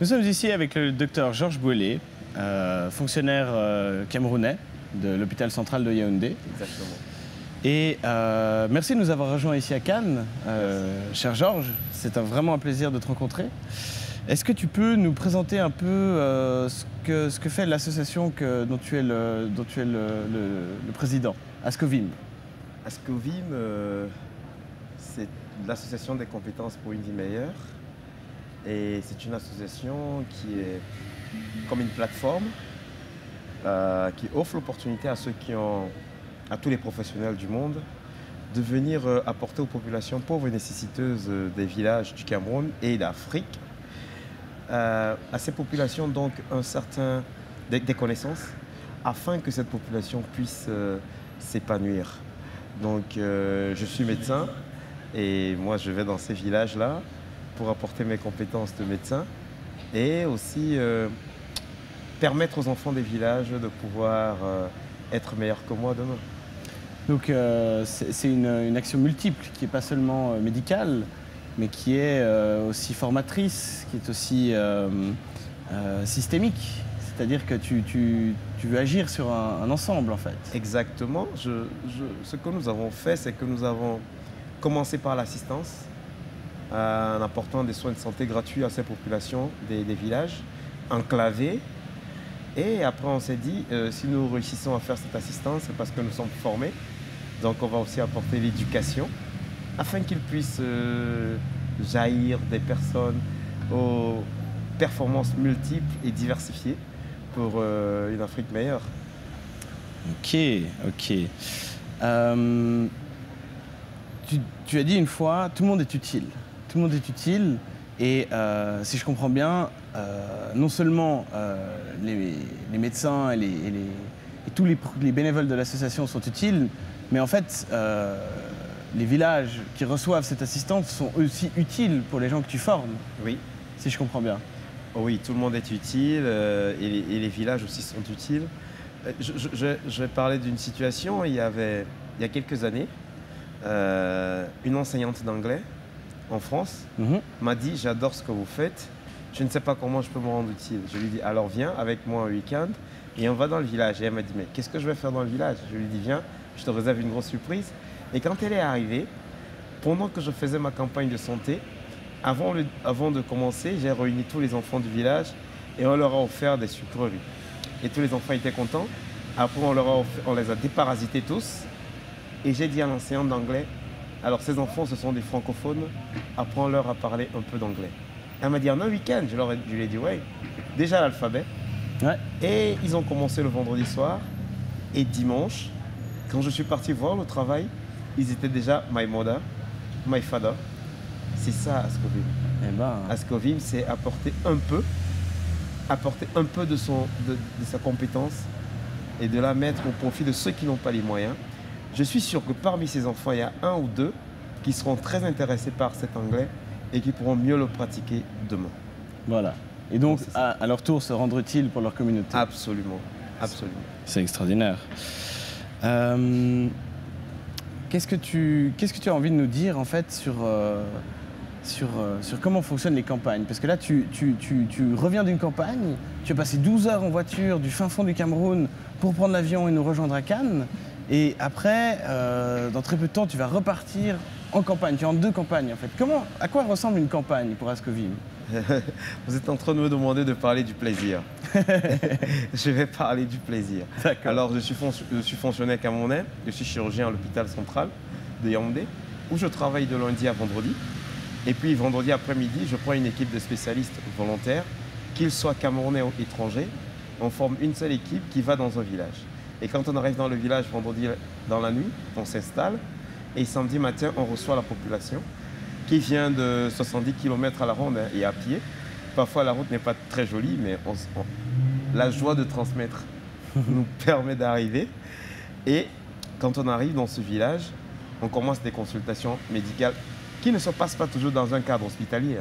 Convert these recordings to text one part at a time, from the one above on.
Nous sommes ici avec le docteur Georges Bouélé, fonctionnaire camerounais de l'hôpital central de Yaoundé. Exactement. Et merci de nous avoir rejoints ici à Cannes, cher Georges. C'est vraiment un plaisir de te rencontrer. Est-ce que tu peux nous présenter un peu ce que fait l'association dont tu es le président, Ascovim? Ascovim, c'est l'association des compétences pour une vie meilleure. Et c'est une association qui est comme une plateforme qui offre l'opportunité à à tous les professionnels du monde de venir apporter aux populations pauvres et nécessiteuses des villages du Cameroun et d'Afrique, à ces populations donc des connaissances afin que cette population puisse s'épanouir. Donc je suis médecin et moi je vais dans ces villages-là pour apporter mes compétences de médecin et aussi permettre aux enfants des villages de pouvoir être meilleurs que moi demain. Donc c'est une action multiple qui n'est pas seulement médicale, mais qui est aussi formatrice, qui est aussi systémique. C'est-à-dire que tu veux agir sur un ensemble en fait. Exactement. Ce que nous avons fait, c'est que nous avons commencé par l'assistance, en apportant des soins de santé gratuits à ces populations des villages enclavés. Et après, on s'est dit, si nous réussissons à faire cette assistance, c'est parce que nous sommes formés. Donc, on va aussi apporter l'éducation afin qu'ils puissent jaillir des personnes aux performances multiples et diversifiées pour une Afrique meilleure. Ok, ok. Tu as dit une fois, tout le monde est utile. Tout le monde est utile et si je comprends bien, non seulement les médecins et tous les bénévoles de l'association sont utiles, mais en fait, les villages qui reçoivent cette assistance sont aussi utiles pour les gens que tu formes. Oui. Si je comprends bien. Oui, tout le monde est utile et les villages aussi sont utiles. Je vais parler d'une situation, il y a quelques années, une enseignante d'anglais en France m'a dit « J'adore ce que vous faites, je ne sais pas comment je peux me rendre utile ». Je lui ai dit « Alors viens avec moi un week-end et on va dans le village ». Et elle m'a dit « Mais qu'est-ce que je vais faire dans le village ?» Je lui ai dit « Viens, je te réserve une grosse surprise ». Et quand elle est arrivée, pendant que je faisais ma campagne de santé, avant de commencer, j'ai réuni tous les enfants du village et on leur a offert des sucreries. Et tous les enfants étaient contents. Après, on les a déparasités tous. Et j'ai dit à l'enseignante d'anglais, alors ces enfants, ce sont des francophones, apprends-leur à parler un peu d'anglais. Elle m'a dit, en un week-end, je lui ai dit, ouais, déjà l'alphabet. Ouais. Et ils ont commencé le vendredi soir. Et dimanche, quand je suis parti voir le travail, ils étaient déjà my mother, my father. C'est ça, Ascovim. Eh ben... Ascovim, c'est apporter un peu de sa compétence et de la mettre au profit de ceux qui n'ont pas les moyens. Je suis sûr que parmi ces enfants, il y a un ou deux qui seront très intéressés par cet anglais et qui pourront mieux le pratiquer demain. Voilà. Et donc, à leur tour, se rendre utile pour leur communauté. Absolument. Absolument. C'est extraordinaire. Qu'est-ce que tu as envie de nous dire en fait sur comment fonctionnent les campagnes? Parce que là, tu reviens d'une campagne, tu as passé 12 heures en voiture du fin fond du Cameroun pour prendre l'avion et nous rejoindre à Cannes. Et après, dans très peu de temps, tu vas repartir en campagne. Tu es en deux campagnes en fait. À quoi ressemble une campagne pour Ascovim? Vous êtes en train de me demander de parler du plaisir. Je vais parler du plaisir. Alors, je suis fonctionnaire camerounais, je suis chirurgien à l'hôpital central de Yaoundé, où je travaille de lundi à vendredi. Et puis, vendredi après-midi, je prends une équipe de spécialistes volontaires, qu'ils soient camerounais ou étrangers. On forme une seule équipe qui va dans un village. Et quand on arrive dans le village vendredi dans la nuit, on s'installe. Et samedi matin, on reçoit la population qui vient de 70 km à la ronde et à pied. Parfois, la route n'est pas très jolie, mais la joie de transmettre nous permet d'arriver. Et quand on arrive dans ce village, on commence des consultations médicales qui ne se passent pas toujours dans un cadre hospitalier.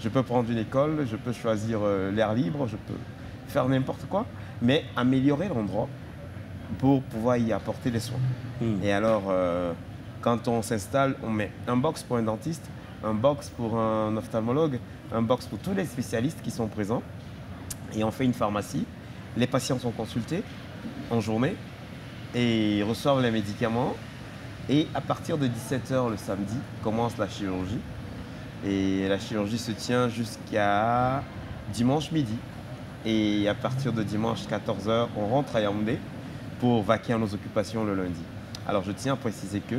Je peux prendre une école, je peux choisir l'air libre, je peux faire n'importe quoi, mais améliorer l'endroit pour pouvoir y apporter des soins. Et alors, quand on s'installe, on met un box pour un dentiste, un box pour un ophtalmologue, un box pour tous les spécialistes qui sont présents. Et on fait une pharmacie. Les patients sont consultés en journée et reçoivent les médicaments. Et à partir de 17 h le samedi, commence la chirurgie. Et la chirurgie se tient jusqu'à dimanche midi. Et à partir de dimanche 14 h, on rentre à Yaoundé pour vaquer à nos occupations le lundi. Alors je tiens à préciser que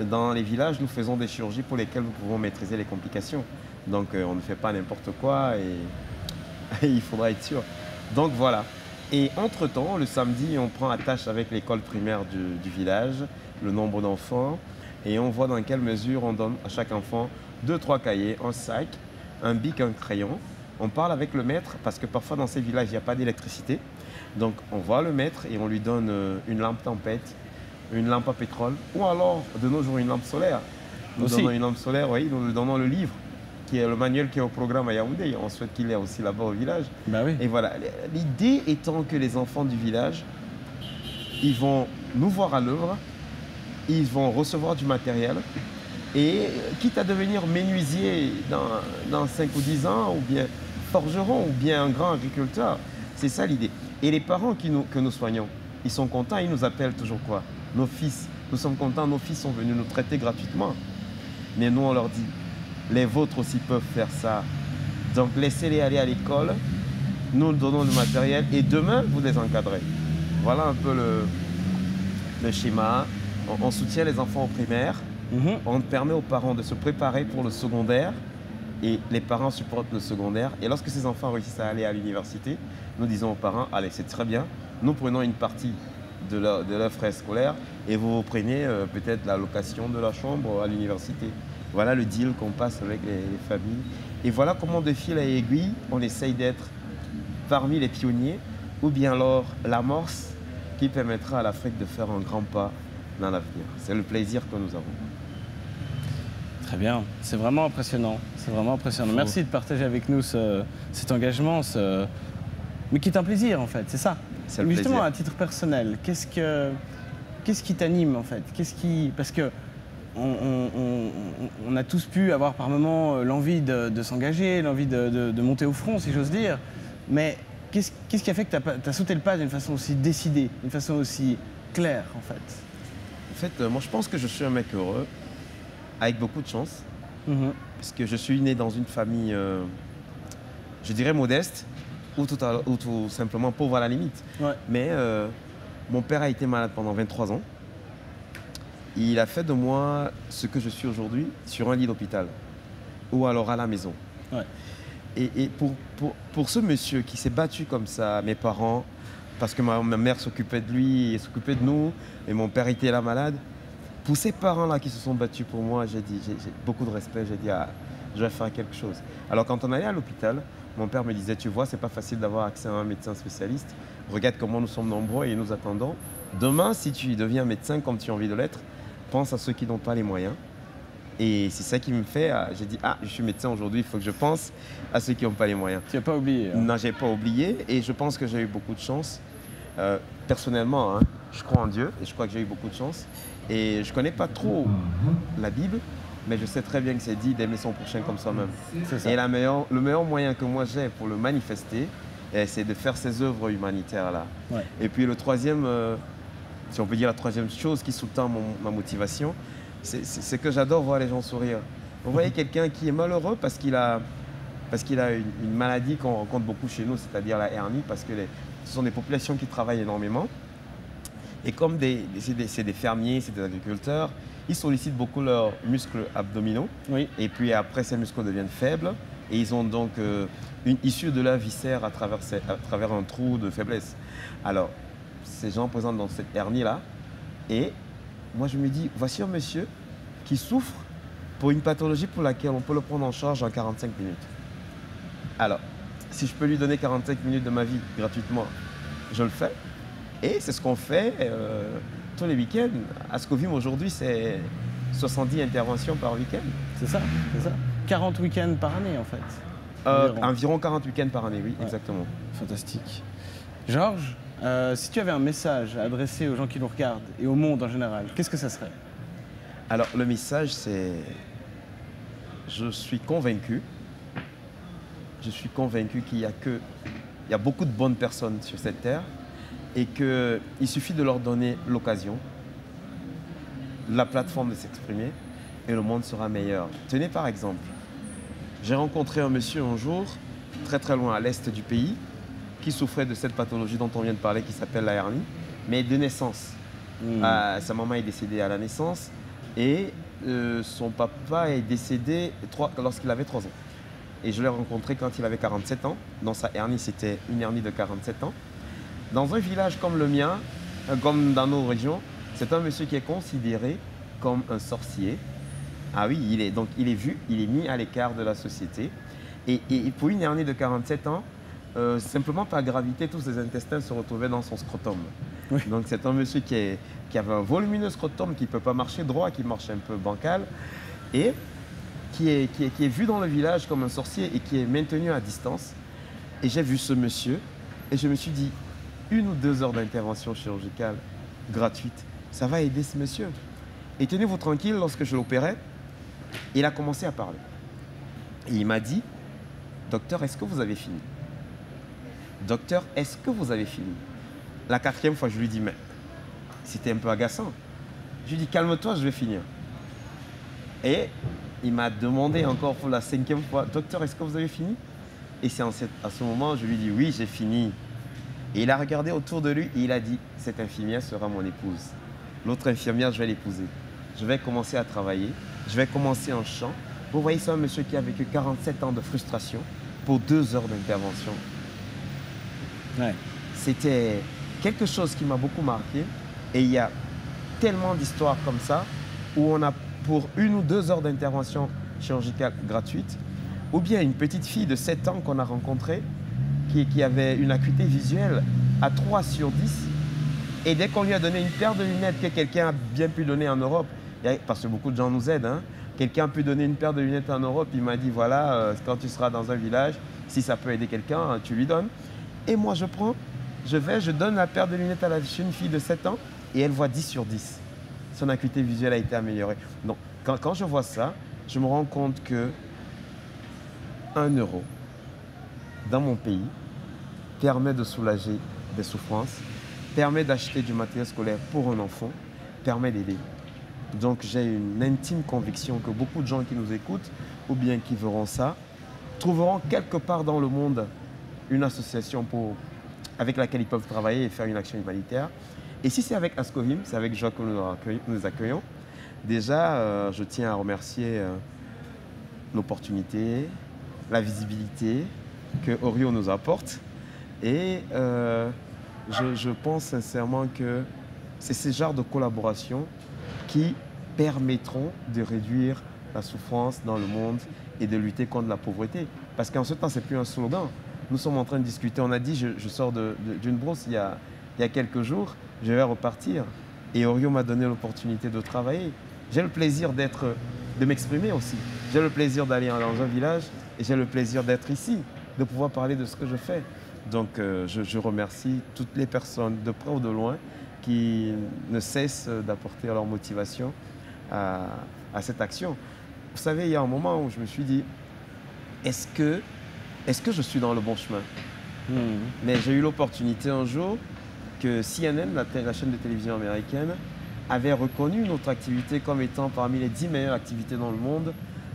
dans les villages, nous faisons des chirurgies pour lesquelles nous pouvons maîtriser les complications. Donc on ne fait pas n'importe quoi et il faudra être sûr. Donc voilà. Et entre-temps, le samedi, on prend attache avec l'école primaire du village, le nombre d'enfants, et on voit dans quelle mesure on donne à chaque enfant 2-3 cahiers, un sac, un bic, un crayon. On parle avec le maître parce que parfois dans ces villages, il n'y a pas d'électricité. Donc on voit le maître et on lui donne une lampe tempête, une lampe à pétrole, ou alors de nos jours une lampe solaire. Nous donnons une lampe solaire, oui, nous lui donnons le livre, qui est le manuel qui est au programme à Yaoundé. On souhaite qu'il est aussi là-bas au village. Bah oui. Et voilà, l'idée étant que les enfants du village, ils vont nous voir à l'œuvre, ils vont recevoir du matériel, et quitte à devenir menuisier dans 5 ou 10 ans, ou bien forgeron, ou bien un grand agriculteur, c'est ça l'idée. Et les parents que nous soignons, ils sont contents, ils nous appellent toujours quoi? Nos fils. Nous sommes contents, nos fils sont venus nous traiter gratuitement. Mais nous, on leur dit, les vôtres aussi peuvent faire ça. Donc laissez-les aller à l'école, nous donnons le matériel et demain, vous les encadrez. Voilà un peu le schéma. On soutient les enfants au primaire, on permet aux parents de se préparer pour le secondaire et les parents supportent le secondaire. Et lorsque ces enfants réussissent à aller à l'université, nous disons aux parents, allez, c'est très bien, nous prenons une partie de leurs frais scolaires et vous prenez peut-être la location de la chambre à l'université. Voilà le deal qu'on passe avec les familles. Et voilà comment de fil à aiguille, on essaye d'être parmi les pionniers ou bien alors l'amorce qui permettra à l'Afrique de faire un grand pas dans l'avenir. C'est le plaisir que nous avons. Très bien, c'est vraiment impressionnant. C'est vraiment impressionnant. Merci de partager avec nous cet engagement, mais qui est un plaisir en fait, c'est ça. C'est le Justement, plaisir. à titre personnel, qu'est-ce qui t'anime en fait? Parce que on a tous pu avoir par moments l'envie de s'engager, l'envie de monter au front, si j'ose dire. Mais qu'est-ce qui a fait que tu as sauté le pas d'une façon aussi décidée, d'une façon aussi claire en fait? En fait, moi je pense que je suis un mec heureux, avec beaucoup de chance, parce que je suis né dans une famille, je dirais modeste, ou tout simplement pauvre à la limite. Ouais. Mais mon père a été malade pendant 23 ans. Il a fait de moi ce que je suis aujourd'hui sur un lit d'hôpital ou alors à la maison. Ouais. Et pour ce monsieur qui s'est battu comme ça, mes parents, parce que ma mère s'occupait de lui et s'occupait de nous, et mon père était là malade, pour ces parents-là qui se sont battus pour moi, j'ai beaucoup de respect, j'ai dit, ah, je vais faire quelque chose. Alors quand on allait à l'hôpital, mon père me disait, tu vois, c'est pas facile d'avoir accès à un médecin spécialiste, regarde comment nous sommes nombreux et nous attendons. Demain, si tu deviens médecin comme tu as envie de l'être, pense à ceux qui n'ont pas les moyens. Et c'est ça qui me fait, j'ai dit, ah, je suis médecin aujourd'hui, il faut que je pense à ceux qui n'ont pas les moyens. Tu n'as pas oublié. Hein. Non, j'ai pas oublié et je pense que j'ai eu beaucoup de chance. Personnellement, hein, je crois en Dieu et je crois que j'ai eu beaucoup de chance. Et je connais pas trop la Bible, mais je sais très bien que c'est dit d'aimer son prochain comme soi-même. Et le meilleur moyen que moi j'ai pour le manifester, c'est de faire ces œuvres humanitaires-là. Ouais. Et puis le troisième, si on peut dire la troisième chose qui sous-tend ma motivation, c'est que j'adore voir les gens sourire. Vous voyez quelqu'un qui est malheureux parce qu'il a une maladie qu'on rencontre beaucoup chez nous, c'est-à-dire la hernie, parce que ce sont des populations qui travaillent énormément. Et comme c'est des fermiers, c'est des agriculteurs, ils sollicitent beaucoup leurs muscles abdominaux. Oui. Et puis après, ces muscles deviennent faibles. Et ils ont donc une issue de la viscère à travers un trou de faiblesse. Alors, ces gens présentent dans cette hernie-là. Et moi, je me dis, voici un monsieur qui souffre pour une pathologie pour laquelle on peut le prendre en charge en 45 minutes. Alors, si je peux lui donner 45 minutes de ma vie gratuitement, je le fais. Et c'est ce qu'on fait tous les week-ends. À Scovim, aujourd'hui, c'est 70 interventions par week-end. C'est ça, c'est ça. 40 week-ends par année, en fait. Environ 40 week-ends par année, oui, ouais. Exactement. Fantastique. Georges, si tu avais un message à adresser aux gens qui nous regardent et au monde en général, qu'est-ce que ça serait? Alors, le message, c'est... Je suis convaincu je suis convaincu qu'il y a beaucoup de bonnes personnes sur cette terre et qu'il suffit de leur donner l'occasion, la plateforme de s'exprimer et le monde sera meilleur. Tenez par exemple, j'ai rencontré un monsieur un jour, très très loin à l'est du pays, qui souffrait de cette pathologie dont on vient de parler, qui s'appelle la hernie, mais de naissance. Sa maman est décédée à la naissance et son papa est décédé lorsqu'il avait 3 ans. Et je l'ai rencontré quand il avait 47 ans. Dans sa hernie, c'était une hernie de 47 ans. Dans un village comme le mien, comme dans nos régions, c'est un monsieur qui est considéré comme un sorcier. Ah oui, il est vu, il est mis à l'écart de la société. Et pour une hernie de 47 ans, simplement par gravité, tous ses intestins se retrouvaient dans son scrotum. Oui. Donc c'est un monsieur qui avait un volumineux scrotum, qui ne peut pas marcher droit, qui marche un peu bancal, et qui est vu dans le village comme un sorcier et qui est maintenu à distance. Et j'ai vu ce monsieur et je me suis dit, 1 ou 2 heures d'intervention chirurgicale gratuite, ça va aider ce monsieur. Et tenez-vous tranquille, lorsque je l'opérais, il a commencé à parler. Et il m'a dit, docteur, est-ce que vous avez fini? Docteur, est-ce que vous avez fini? La 4e fois, je lui dis, mais c'était un peu agaçant. Je lui dis, calme-toi, je vais finir. Et il m'a demandé encore pour la 5e fois, docteur, est-ce que vous avez fini? Et c'est à ce moment, je lui dis, oui, j'ai fini. Et il a regardé autour de lui et il a dit, cette infirmière sera mon épouse. L'autre infirmière, je vais l'épouser. Je vais commencer à travailler. Je vais commencer en chant. Vous voyez, c'est un monsieur qui a vécu 47 ans de frustration pour 2 heures d'intervention. Ouais. C'était quelque chose qui m'a beaucoup marqué. Et il y a tellement d'histoires comme ça où on a pour 1 ou 2 heures d'intervention chirurgicale gratuite, ou bien une petite fille de 7 ans qu'on a rencontrée qui avait une acuité visuelle à 3 sur 10. Et dès qu'on lui a donné une paire de lunettes que quelqu'un a bien pu donner en Europe, parce que beaucoup de gens nous aident, hein, quelqu'un a pu donner une paire de lunettes en Europe, il m'a dit voilà, quand tu seras dans un village, si ça peut aider quelqu'un, tu lui donnes. Et moi je donne la paire de lunettes à la jeune fille de 7 ans et elle voit 10 sur 10. Son acuité visuelle a été améliorée. Donc quand je vois ça, je me rends compte que 1 euro dans mon pays permet de soulager des souffrances, permet d'acheter du matériel scolaire pour un enfant, permet d'aider. Donc j'ai une intime conviction que beaucoup de gens qui nous écoutent ou bien qui verront ça, trouveront quelque part dans le monde une association avec laquelle ils peuvent travailler et faire une action humanitaire. Et si c'est avec Ascovim, c'est avec joie que nous les accueillons. Déjà, je tiens à remercier l'opportunité, la visibilité que Orio nous apporte. Et je pense sincèrement que c'est ce genre de collaboration qui permettront de réduire la souffrance dans le monde et de lutter contre la pauvreté. Parce qu'en ce temps, ce n'est plus un slogan. Nous sommes en train de discuter. On a dit, je sors d'une brousse il y a quelques jours, je vais repartir. Et Orio m'a donné l'opportunité de travailler. J'ai le plaisir de m'exprimer aussi. J'ai le plaisir d'aller dans un village et j'ai le plaisir d'être ici, de pouvoir parler de ce que je fais. Donc je remercie toutes les personnes de près ou de loin qui ne cessent d'apporter leur motivation à cette action. Vous savez, il y a un moment où je me suis dit, est-ce que je suis dans le bon chemin? Mais j'ai eu l'opportunité un jour que CNN, la chaîne de télévision américaine, avait reconnu notre activité comme étant parmi les 10 meilleures activités dans le monde.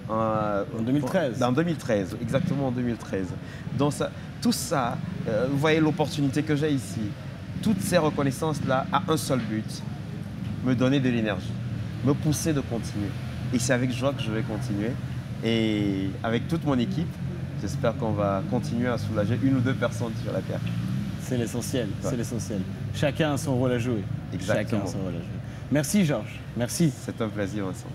En 2013. En 2013, exactement en 2013. Donc tout ça, vous voyez l'opportunité que j'ai ici. Toutes ces reconnaissances-là a un seul but, me donner de l'énergie, me pousser de continuer. Et c'est avec joie que je vais continuer. Et avec toute mon équipe, j'espère qu'on va continuer à soulager 1 ou 2 personnes sur la Terre. C'est l'essentiel, c'est l'essentiel. Chacun a son rôle à jouer. Exactement. Chacun a son rôle à jouer. Merci Georges, merci. C'est un plaisir, Vincent.